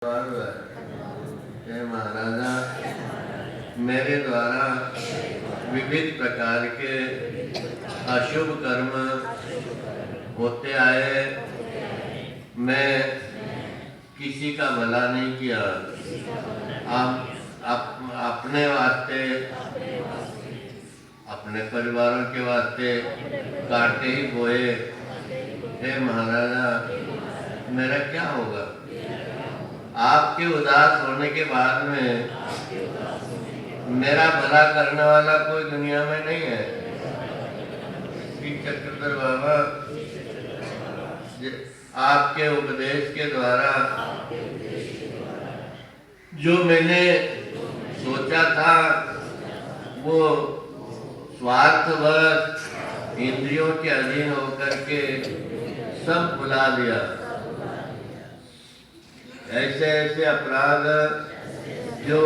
हे महाराजा, मेरे द्वारा विविध प्रकार के अशुभ कर्म होते आए, मैं किसी का भला नहीं किया। अपने वास्ते, अपने परिवारों के वास्ते काटे ही बोए। हे महाराजा, मेरा क्या होगा? आपके उदास होने के बाद में मेरा भला करने वाला कोई दुनिया में नहीं है। चक्रधर बाबा, आपके उपदेश के द्वारा जो मैंने सोचा था वो स्वार्थवश इंद्रियों के अधीन होकर के सब भुला दिया। ऐसे ऐसे अपराध जो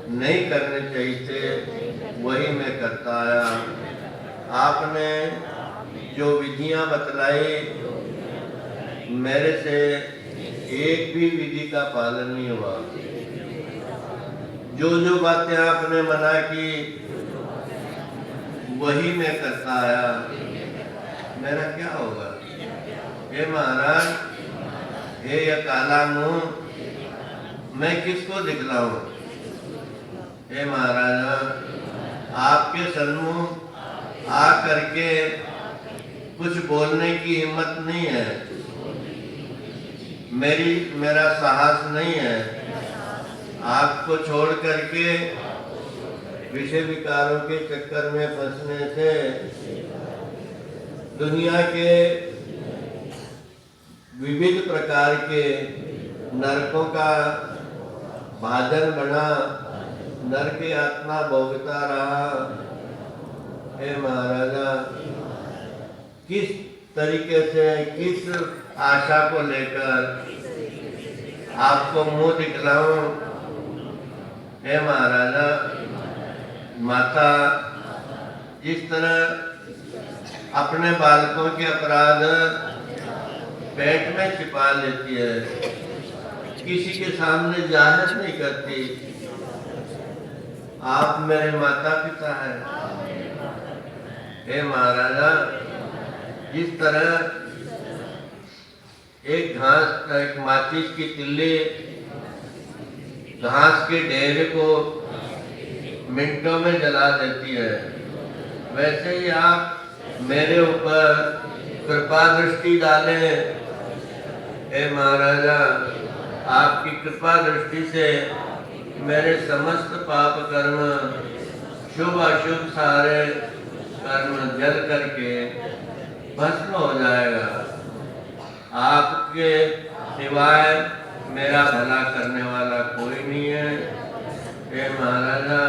नहीं करने चाहिए वही मैं करता आया। आपने जो विधियां बतलाई, मेरे से एक भी विधि का पालन नहीं हुआ। जो जो बातें आपने मना की वही मैं करता आया। मेरा क्या होगा? हे महाराज, हे ये काला मुंह, मैं किसको दिखलाऊं? हे महाराजा, आपके सन्मुख आ करके कुछ बोलने की हिम्मत नहीं है, मेरा साहस नहीं है। आपको छोड़ करके विषय विकारों के चक्कर में फंसने से दुनिया के विविध प्रकार के नरकों का भाजन बना, नर की आत्मा भोगता रहा। हे महाराजा, किस तरीके से, किस आशा को लेकर आपको मुंह दिखलाऊं? हे महाराजा, माता जिस तरह अपने बालकों के अपराध पेट में छिपा लेती है, किसी के सामने जाहिर नहीं करती, आप मेरे माता पिता हैं। हे महाराजा, जिस तरह एक माचिस की तिल्ली घास के ढेर को मिनटों में जला देती है, वैसे ही आप मेरे ऊपर कृपा दृष्टि डालें। हे महाराजा, आपकी कृपा दृष्टि से मेरे समस्त पाप कर्म, शुभ अशुभ सारे कर्म जल करके भस्म हो जाएगा। आपके सिवाय मेरा भला करने वाला कोई नहीं है। हे महाराजा,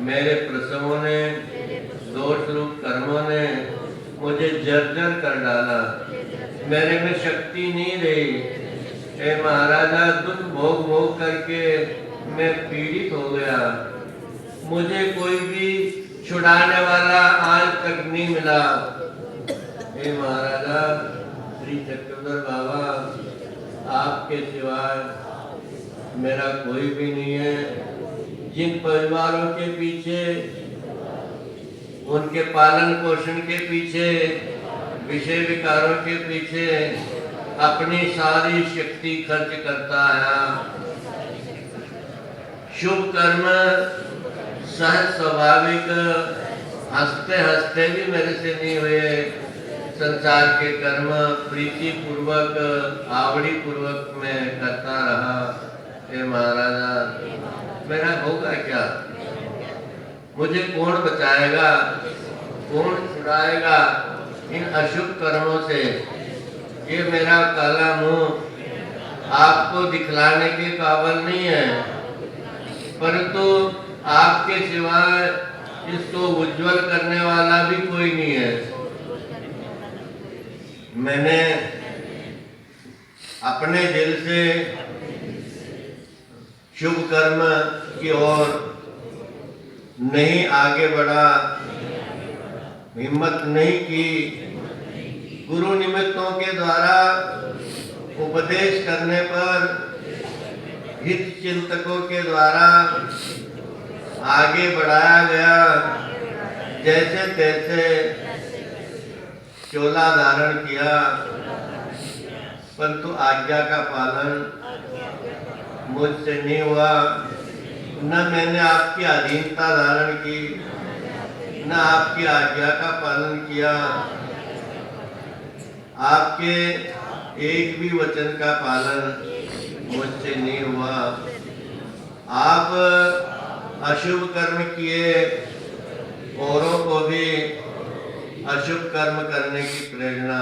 मेरे प्रसवों ने, दोष रूप कर्मों ने मुझे जर्जर कर डाला, मेरे में शक्ति नहीं रही। हे महाराजा, दुख भोग भोग करके मैं पीड़ित हो गया। मुझे कोई भी छुड़ाने वाला आज तक नहीं मिला। हे महाराजा, श्री चक्रधर बाबा, आपके सिवाय मेरा कोई भी नहीं है। जिन परिवारों के पीछे, उनके पालन पोषण के पीछे, विषय विकारों के पीछे अपनी सारी शक्ति खर्च करता आया, शुभ कर्म सहज स्वाभाविक हंसते हंसते भी मेरे से नहीं हुए। संसार के कर्म प्रीति पूर्वक, आवड़ी पूर्वक मैं करता रहा। हे महाराजा, मेरा होगा क्या? मुझे कौन बचाएगा? कौन छुड़ाएगा इन अशुभ कर्मों से? ये मेरा काला मुंह आपको दिखलाने के काबिल नहीं है, परंतु आपके सिवाय इसको उज्जवल करने वाला भी कोई नहीं है। मैंने अपने दिल से शुभ कर्म की ओर नहीं आगे बढ़ा, हिम्मत नहीं की। गुरु निमित्तों के द्वारा उपदेश करने पर हित चिंतकों के द्वारा आगे बढ़ाया गया। जैसे तैसे चोला धारण किया, परंतु आज्ञा का पालन मुझसे नहीं हुआ। न मैंने आपकी अधीनता धारण की, न आपकी आज्ञा का पालन किया। आपके एक भी वचन का पालन मुझसे नहीं हुआ। आप अशुभ कर्म किए, औरों को भी अशुभ कर्म करने की प्रेरणा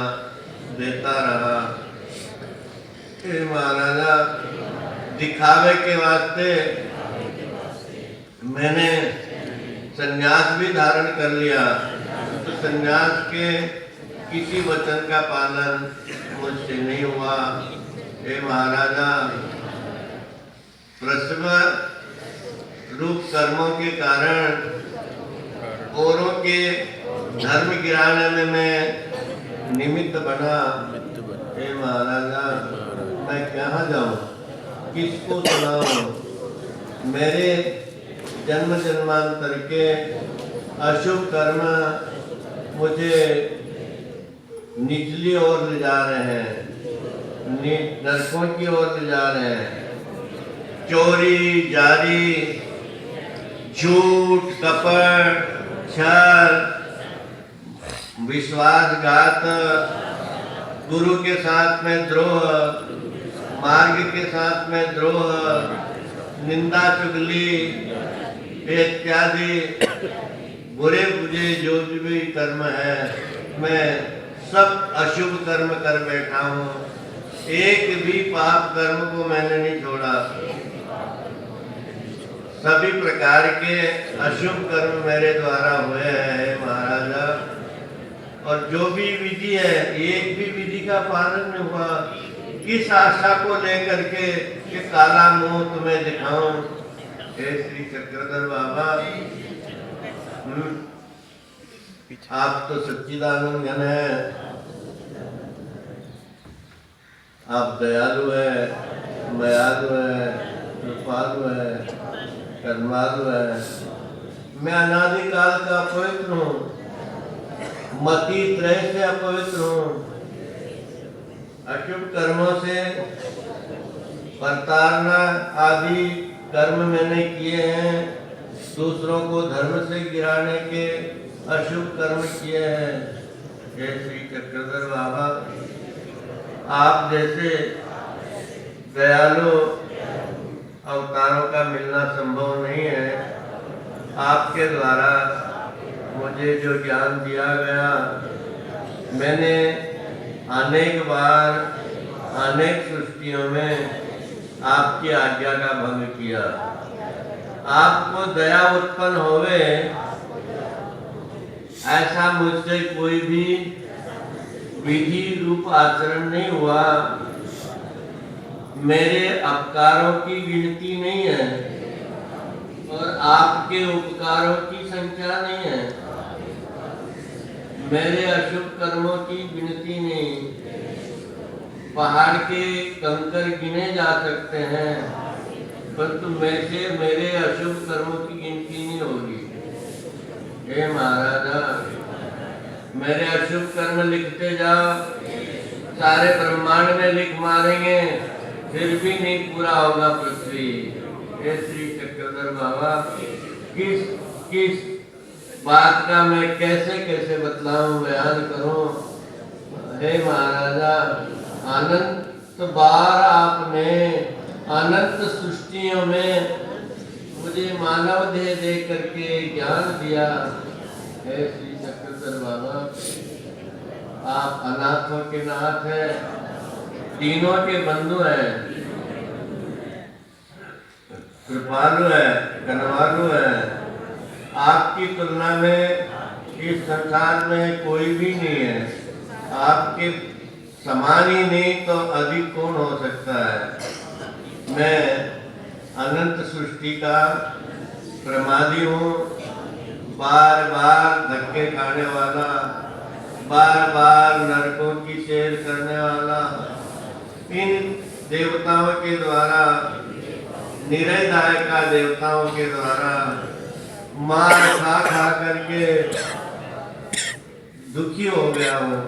देता रहा। हे महाराजा, दिखावे के वास्ते मैंने संन्यास भी धारण कर लिया, तो संन्यास के किसी वचन का पालन मुझसे नहीं हुआ। हे महाराजा, प्रसव रूप कर्मों के कारण औरों के धर्म गिराने में मैं निमित्त बना। हे महाराजा, मैं कहाँ जाऊँ, किसको सुनाऊँ? मेरे जन्म जन्मांतर के अशुभ कर्म मुझे निचली ओर ले जा रहे हैं, नरकों की ओर ले जा रहे हैं। चोरी, जारी, झूठ, कपट, छल, विश्वासघात, गुरु के साथ में द्रोह, मार्ग के साथ में द्रोह, निंदा चुगली इत्यादि बुरे बुरे जो भी कर्म है, मैं सब अशुभ कर्म कर बैठा हूँ। एक भी पाप कर्म को मैंने नहीं छोड़ा। सभी प्रकार के अशुभ कर्म मेरे द्वारा हुए हैं महाराजा। और जो भी विधि है, एक भी विधि का पालन नहीं हुआ। किस आशा को लेकर के कि काला मुंह तुम्हें दिखाऊं? हे श्री चक्रधर बाबा, आप तो सच्चिदानंद घन है, आप दयालु है, मयालु है, कृपालु है, कर्मालु है। मैं अनादिकाल का अपवित्र हूँ, मति त्रय से अपवित्र हूँ। अशुभ कर्मों से प्रताड़ना आदि कर्म मैंने किए हैं। दूसरों को धर्म से गिराने के अशुभ कर्म किए हैं। हे श्री चक्रधर बाबा, आप जैसे दयालु अवतारों का मिलना संभव नहीं है। आपके द्वारा मुझे जो ज्ञान दिया गया, मैंने अनेक बार अनेक सृष्टियों में आपकी आज्ञा का भंग किया। आपको दया उत्पन्न होवे ऐसा मुझसे कोई भी विधि रूप आचरण नहीं हुआ। मेरे अपकारों की गिनती नहीं है और आपके उपकारों की संख्या नहीं है। मेरे अशुभ कर्मों की गिनती नहीं। पहाड़ के कंकर गिने जा सकते हैं, परंतु मेरे अशुभ कर्मों की गिनती नहीं होगी। हे महाराजा, मेरे अशुभ कर्म लिखते जाओ, सारे ब्रह्मांड में लिख मारेंगे, फिर भी नहीं पूरा होगा पृथ्वी। हे श्री चक्रधर बाबा, किस बात का मैं कैसे कैसे बतलाऊं, बयान करूं? हे महाराजा, अनंत बार आपने अनंत सृष्टियों में मुझे मानव देह दे करके ज्ञान दिया। हे श्री चक्रधर बाबा, आप अनाथों के नाथ हैं, तीनों के बंधु हैं, कृपालु है, कनवालु है। आपकी तुलना में इस संसार में कोई भी नहीं है। आपके समान ही नहीं तो अधिक कौन हो सकता है? मैं अनंत सृष्टि का प्रमादी हूँ, बार बार धक्के खाने वाला, बार बार नरकों की सैर करने वाला। इन देवताओं के द्वारा निरयदाय का देवताओं के द्वारा मार खा खा करके दुखी हो गया हूँ।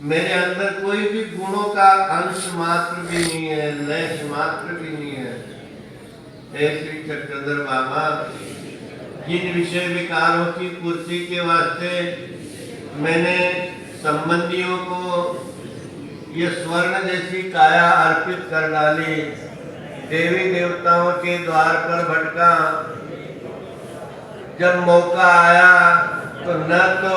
मेरे अंदर कोई भी गुणों का अंश मात्र भी नहीं है, लेश मात्र भी नहीं है। हे श्री चक्रधर बाबा, जिन विषय विकारों की पूर्ति के वास्ते मैंने संबंधियों को ये स्वर्ण जैसी काया अर्पित कर डाली, देवी देवताओं के द्वार पर भटका, जब मौका आया तो न तो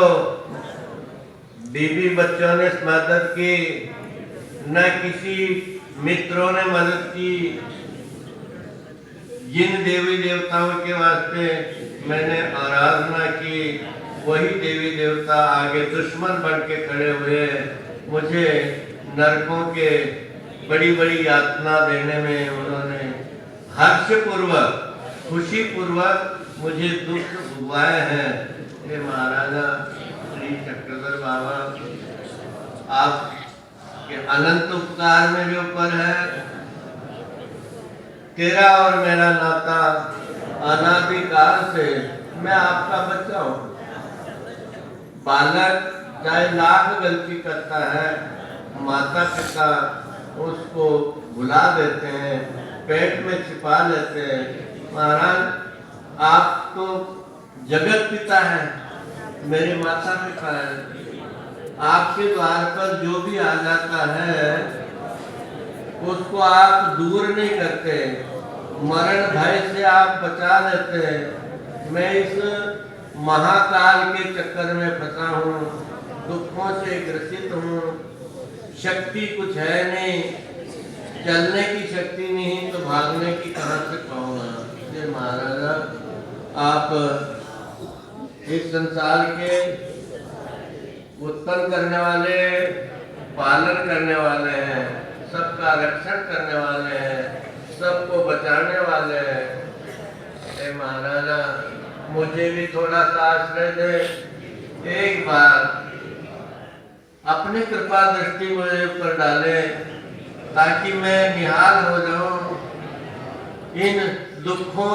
बीबी बच्चों ने मदद की, न किसी मित्रों ने मदद की। जिन देवी देवताओं के वास्ते मैंने आराधना की, वही देवी देवता आगे दुश्मन बन के खड़े हुए, मुझे नरकों के बड़ी बड़ी यातना देने में उन्होंने हर्षपूर्वक, खुशी पूर्वक मुझे दुख भुगवाए हैं। हे महाराजा श्री चक्रधर बाबा, आप के अनंत उपकार मेरे ऊपर है। तेरा और मेरा नाता अनादिकाल से, मैं आपका बच्चा हूँ। बालक चाहे लाख गलती करता है, माता पिता उसको भुला देते हैं, पेट में छिपा लेते हैं। महाराज, आप तो जगत पिता है, मेरे माता पिता है। आपके द्वार पर जो भी आ जाता है उसको आप दूर नहीं करते, मरण भय से आप बचा लेते हैं। मैं इस महाकाल के चक्कर में फंसा हूँ, दुखों से ग्रसित हूँ, शक्ति कुछ है नहीं, चलने की शक्ति नहीं तो भागने की कहाँ से पाऊंगा। ये महाराजा, आप इस संसार के उत्पन्न करने वाले, पालन करने वाले हैं, सबका रक्षण करने वाले हैं, सबको बचाने वाले हैं। हे महाराजा, मुझे भी थोड़ा सा आश्रय दे। एक बार अपनी कृपा दृष्टि मुझे ऊपर डाले, ताकि मैं निहाल हो जाऊं, इन दुखों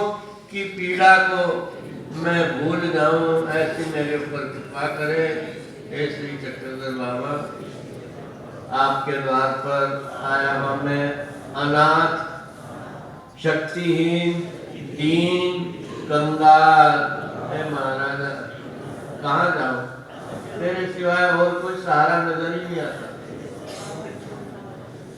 की पीड़ा को मैं भूल जाऊं। ऐसी मेरे ऊपर कृपा करें। हे श्री चक्रधर बाबा, आपके द्वार पर आया हुआ मैं अनाथ, शक्तिहीन, दीन, कंगाल। हे महाराजा, कहाँ जाऊं? तेरे सिवाय और कोई सहारा नजर ही नहीं आता।